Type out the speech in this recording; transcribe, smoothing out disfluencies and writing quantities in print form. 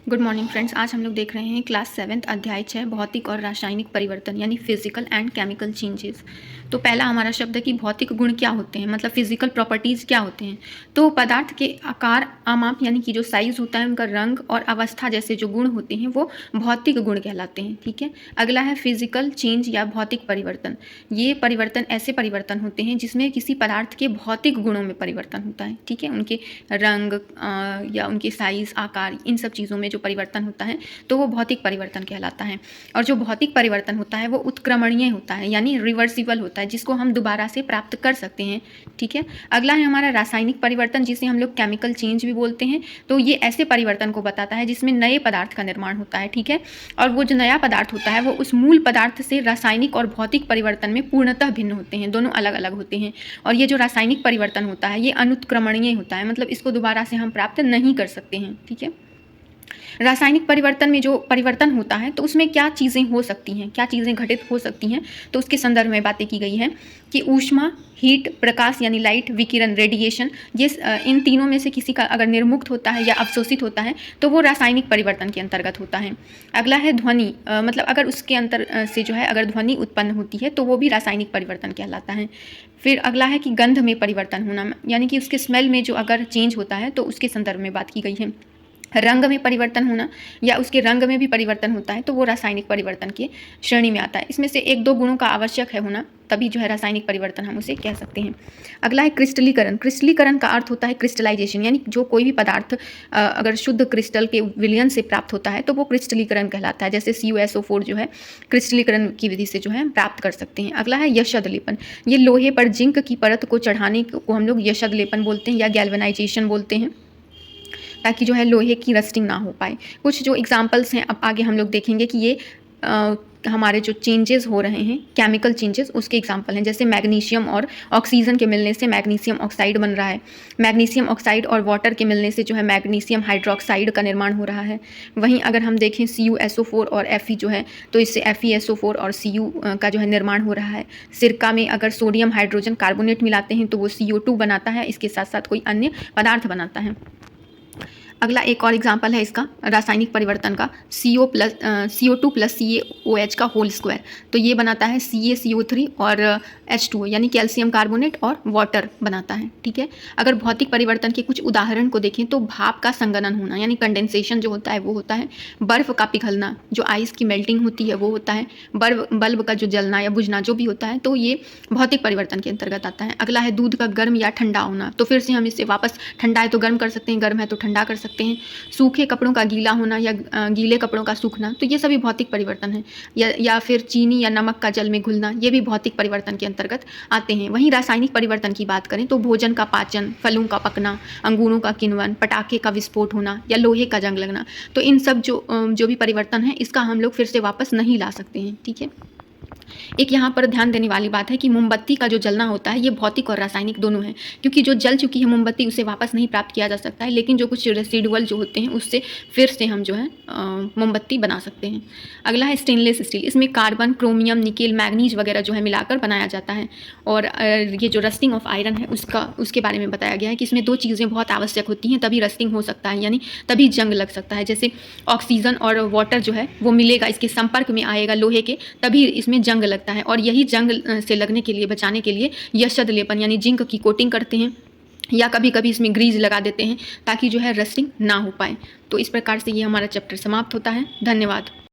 Good morning friends. आज हम लोग देख रहे हैं क्लास 7 अध्याय 6 भौतिक और रासायनिक परिवर्तन यानी फिजिकल एंड केमिकल चेंजेस। तो पहला हमारा शब्द है कि भौतिक गुण क्या होते हैं, मतलब फिजिकल प्रॉपर्टीज़ क्या होते हैं। तो पदार्थ के आकार, आमाप यानी कि जो साइज़ होता है, उनका रंग और अवस्था जैसे जो गुण होते हैं वो भौतिक गुण कहलाते हैं। ठीक है। अगला है फिजिकल चेंज या भौतिक परिवर्तन। ये परिवर्तन ऐसे परिवर्तन होते हैं जिसमें किसी पदार्थ के भौतिक गुणों में परिवर्तन होता है। ठीक है, उनके रंग या उनके साइज़, आकार, इन सब चीज़ों में जो परिवर्तन होता है तो वो भौतिक परिवर्तन कहलाता है। और जो भौतिक परिवर्तन होता है वो उत्क्रमणीय होता है यानी रिवर्सिबल होता है, जिसको हम दोबारा से प्राप्त कर सकते हैं। ठीक है। अगला है हमारा रासायनिक परिवर्तन, जिसे हम लोग केमिकल चेंज भी बोलते हैं। तो ये ऐसे परिवर्तन को बताता है जिसमें नए पदार्थ का निर्माण होता है। ठीक है। और वो जो नया पदार्थ होता है वो उस मूल पदार्थ से रासायनिक और भौतिक परिवर्तन में पूर्णतः भिन्न होते हैं, दोनों अलग अलग होते हैं। और ये जो रासायनिक परिवर्तन होता है ये अनुत्क्रमणीय होता है, मतलब इसको दोबारा से हम प्राप्त नहीं कर सकते हैं। ठीक है। रासायनिक परिवर्तन में जो परिवर्तन होता है तो उसमें क्या चीज़ें हो सकती हैं, क्या चीज़ें घटित हो सकती हैं, तो उसके संदर्भ में बातें की गई हैं कि ऊष्मा, हीट, प्रकाश यानी लाइट, विकिरण, रेडिएशन, ये इन तीनों में से किसी का अगर निर्मुक्त होता है या अवशोषित होता है तो वो रासायनिक परिवर्तन के अंतर्गत होता है। अगला है ध्वनि, मतलब अगर उसके अंतर से जो है अगर ध्वनि उत्पन्न होती है तो वो भी रासायनिक परिवर्तन कहलाता है। फिर अगला है कि गंध में परिवर्तन होना, यानी कि उसके स्मेल में जो अगर चेंज होता है तो उसके संदर्भ में बात की गई है। रंग में परिवर्तन होना या उसके रंग में भी परिवर्तन होता है तो वो रासायनिक परिवर्तन की श्रेणी में आता है। इसमें से एक दो गुणों का आवश्यक है होना, तभी जो है रासायनिक परिवर्तन हम उसे कह सकते हैं। अगला है क्रिस्टलीकरण। क्रिस्टलीकरण का अर्थ होता है क्रिस्टलाइजेशन, यानी जो कोई भी पदार्थ अगर शुद्ध क्रिस्टल के विलयन से प्राप्त होता है तो वो क्रिस्टलीकरण कहलाता है। जैसे CuSO4 जो है क्रिस्टलीकरण की विधि से जो है प्राप्त कर सकते हैं। अगला है यशद लेपन। ये लोहे पर जिंक की परत को चढ़ाने को हम लोग यशद लेपन बोलते हैं या गैल्वेनाइजेशन बोलते हैं, ताकि जो है लोहे की रस्टिंग ना हो पाए। कुछ जो एग्जांपल्स हैं अब आगे हम लोग देखेंगे कि ये हमारे जो चेंजेस हो रहे हैं केमिकल चेंजेस उसके एग्जांपल हैं। जैसे मैग्नीशियम और ऑक्सीजन के मिलने से मैग्नीशियम ऑक्साइड बन रहा है, मैग्नीशियम ऑक्साइड और वाटर के मिलने से जो है मैग्नीशियम हाइड्रोक्साइड का निर्माण हो रहा है। वहीं अगर हम देखें CuSO4 और Fe जो है तो इससे FeSO4 और Cu का जो है निर्माण हो रहा है। सिरका में अगर सोडियम हाइड्रोजन कार्बोनेट मिलाते हैं तो वो CO2 बनाता है, इसके साथ साथ कोई अन्य पदार्थ बनाता है। अगला एक और एग्जाम्पल है इसका रासायनिक परिवर्तन का, CO2 प्लस CaOH का होल स्क्वायर। तो ये बनाता है CaCO3 और H2O यानी कैल्शियम कार्बोनेट और वाटर बनाता है। ठीक है। अगर भौतिक परिवर्तन के कुछ उदाहरण को देखें तो भाप का संघनन होना यानी कंडेंसेशन जो होता है वो होता है, बर्फ़ का पिघलना जो आइस की मेल्टिंग होती है वो होता है, बल्ब का जो जलना या बुझना जो भी होता है तो ये भौतिक परिवर्तन के अंतर्गत आता है। अगला है दूध का गर्म या ठंडा होना। तो फिर से हम इसे वापस ठंडा है तो गर्म कर सकते हैं, गर्म है तो ठंडा कर सकते हैं। सूखे कपड़ों का गीला होना या गीले कपड़ों का सूखना, तो ये सभी भौतिक परिवर्तन है। या फिर चीनी या नमक का जल में घुलना, ये भी भौतिक परिवर्तन के अंतर्गत आते हैं। वहीं रासायनिक परिवर्तन की बात करें तो भोजन का पाचन, फलों का पकना, अंगूरों का किण्वन, पटाखे का विस्फोट होना या लोहे का जंग लगना, तो इन सब जो भी परिवर्तन है इसका हम लोग फिर से वापस नहीं ला सकते हैं। ठीक है। एक यहाँ पर ध्यान देने वाली बात है कि मोमबत्ती का जो जलना होता है ये भौतिक और रासायनिक दोनों है, क्योंकि जो जल चुकी है मोमबत्ती उसे वापस नहीं प्राप्त किया जा सकता है, लेकिन जो कुछ रेसिडुअल जो होते हैं उससे फिर से हम जो है मोमबत्ती बना सकते हैं। अगला है स्टेनलेस स्टील। इसमें कार्बन, क्रोमियम, निकेल, मैग्नीज वगैरह जो है मिलाकर बनाया जाता है। और ये जो रस्टिंग ऑफ आयरन है उसके बारे में बताया गया है कि इसमें दो चीज़ें बहुत आवश्यक होती हैं तभी रस्टिंग हो सकता है, यानी तभी जंग लग सकता है। जैसे ऑक्सीजन और वाटर जो है वो मिलेगा, इसके संपर्क में आएगा लोहे के, तभी इसमें जंग लगता है। और यही जंग से लगने के लिए, बचाने के लिए यशद लेपन यानी जिंक की कोटिंग करते हैं या कभी कभी इसमें ग्रीज लगा देते हैं ताकि जो है रस्टिंग ना हो पाए। तो इस प्रकार से ये हमारा चैप्टर समाप्त होता है। धन्यवाद।